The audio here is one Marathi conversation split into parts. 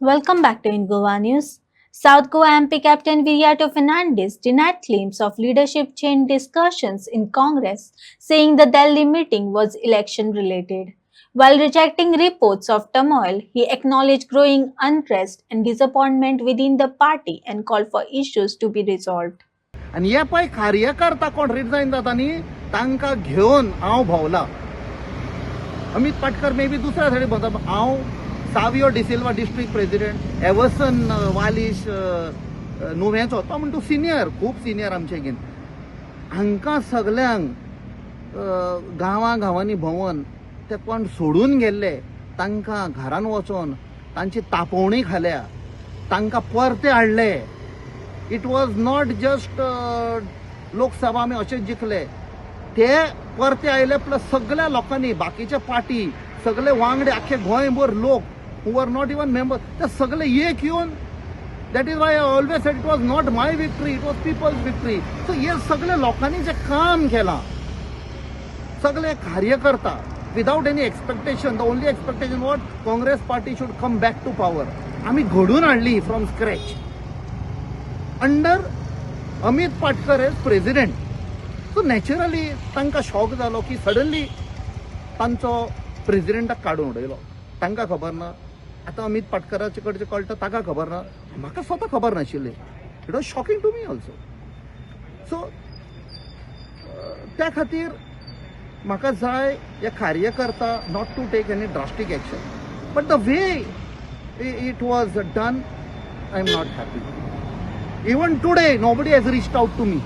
Welcome back to In Goa News. South Goa MP Captain Viriato Fernandes denied claims of leadership change discussions in Congress, saying the Delhi meeting was election related. While rejecting reports of turmoil, he acknowledged growing unrest and disappointment within the party and called for issues to be resolved. आणि हे पळय कार्यकर्ता कोण रिजायन जाता न्ही तांकां घेवन हांव भोंवला. अमित पाटकर मे बी दुसऱ्या सायडीन भोंवता. हांव सावियो डिसिल्वा डिस्ट्रिक्ट प्रेसिडेंट, एवर्सन वालिश नुवेंचो, तो म्हणटा सिनियर, खूब सिनियर आमचेगेन. हांकां सगल्यांक गांवांनी भोंवन ते कोण सोडून गेल्ले तांकां घरान वचोन तांची तापोवणी खाल्या, तांकां परते हाडले. It was not just Lok Sabha आमी अशेंच जिखले, ते परते आयले प्लस सगळ्या लोकांनी, बाकीचे पार्टी, सगळे वांगडे, आख्खे गोंयभर लोक who are not even member, ते सगळे एक येवन, that is why I always said it was not my victory, it was people's victory. So हे सगळे लोकांनी जे काम केलां, सगळे कार्यकर्ता without any expectation, the only expectation what Congress party should come back to power, आमी घडून हाडली from scratch under Amit Patkar as president. So naturally तांकां शॉक जालो की सडनली तांचो प्रेसिडेंटाक काडून उडयलो. तांकां खबर ना, आतां अमित पाटकराचे कडचे कळटा ताका खबर ना, म्हाका स्वता खबर नाशिल्लें. It was shocking to me also. So त्या खातीर म्हाका जाय हे कार्यकर्ता not to take any drastic action, but the way it was done, I am not happy. Even today, nobody has reached out to me.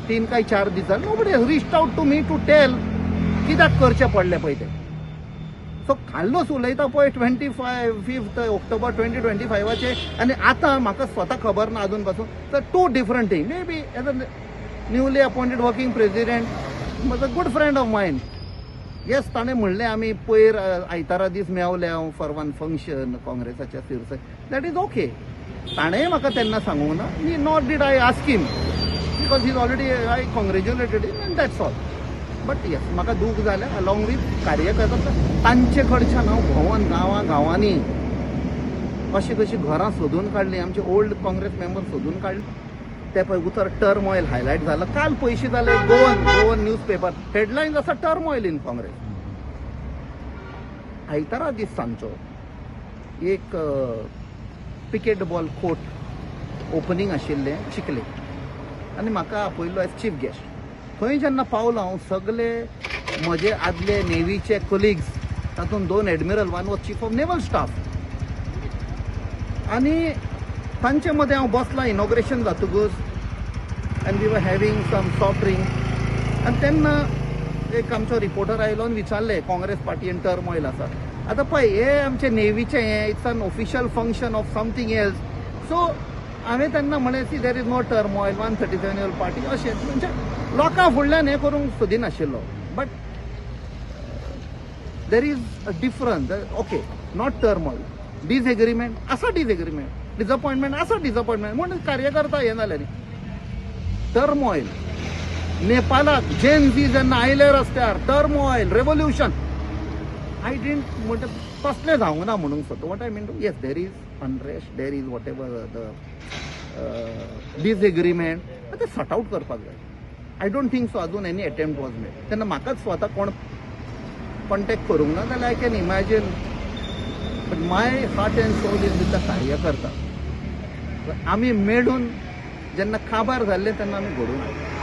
3 काय 4 दिसान nobody has reached out to me to tell कित्याक करचे पडले पळय ते. सो काल्लोच उलयता पळय 5 ऑक्टोबर 2025चे, आनी आतां म्हाका स्वता खबर ना अजून पासून. तर 2 different thing. Maybe as a newly appointed working president was a good friend of mine. Yes, ताणें म्हणलें आमी पयर आयतारा दीस मेवले हांव फॉर वन फंक्शन काँग्रेसाच्या सिरसे. That is okay. ताणें म्हाका तेन्ना सांगूंक ना. Not did I ask him because he is already, I congratulated him and that's all. But yes, म्हाका दूख जालें अलॉंग वीथ कार्यकर्ता तांचे कडच्यान हांव भोंवन गांवांनी कशी कशी घरां सोदून काडलीं, आमचे ओल्ड काँग्रेस मेंबर सोदून काडले. ते पळय उतर टर्मॉयल हायलायट जालो. काल पयशे जाले गोवन न्यूजपेपर हेडलायन्स आसा टर्मॉयल इन काँग्रेस. आयतारा दीस सांजचो एक पिकेट बॉल कोर्ट ओपनिंग आशिल्लें चिखले, आनी म्हाका आपयलो एज चीफ गेस्ट. थंय जेन्ना पावलो हांव, सगळे म्हजे आदले नेव्हीचे कोलिग्स, तातूंत 2 admiral, one was chief of naval staff, आनी तांचे मदें हांव बसलां इनॉग्रेशन जातकूच, and we were having some soft drink. आनी तेन्ना एक आमचो रिपोर्टर आयलो आनी विचारलें काँग्रेस पार्टीन टर्मॉयल आसा. आतां पळय, हे आमचे नेव्हीचे हें it's an official function of something else. So हांवें तेन्ना म्हळें see there is no turmoil, 137 party, अशें म्हणजे लोकां फुडल्यान हें करूंक सोदिनाशिल्लो. But there is a difference. Okay, not turmoil, disagreement आसा, डिसएग्रीमेंट, डिसअपॉयंटमेंट आसा, डिसअपॉयंटमेंट, म्हणून कार्यकर्ता हें जाले न्ही. टर्मॉयल नेपाळाक जेन झी जेन्ना आयले रस्त्यार, टर्मॉयल, रेवोल्युशन, आय डिडंट म्हणटा तसलें जावंक ना म्हणूंक सोदता. What I mean to, yes, there is unrest, there is whatever the disagreement, ते सॉर्ट आउट करपाक जाय. आय डोंट थिंक सो अजून एनी अटेम्प्ट वॉज मेड. तेन्ना म्हाकाच स्वता कोण कॉन्टेक्ट करूंक ना जाल्यार I can imagine. But my heart and soul is with the karyakarta. आमी मेळून जेन्ना काबार जाल्ले तेन्ना आमी घडोवन हाडले.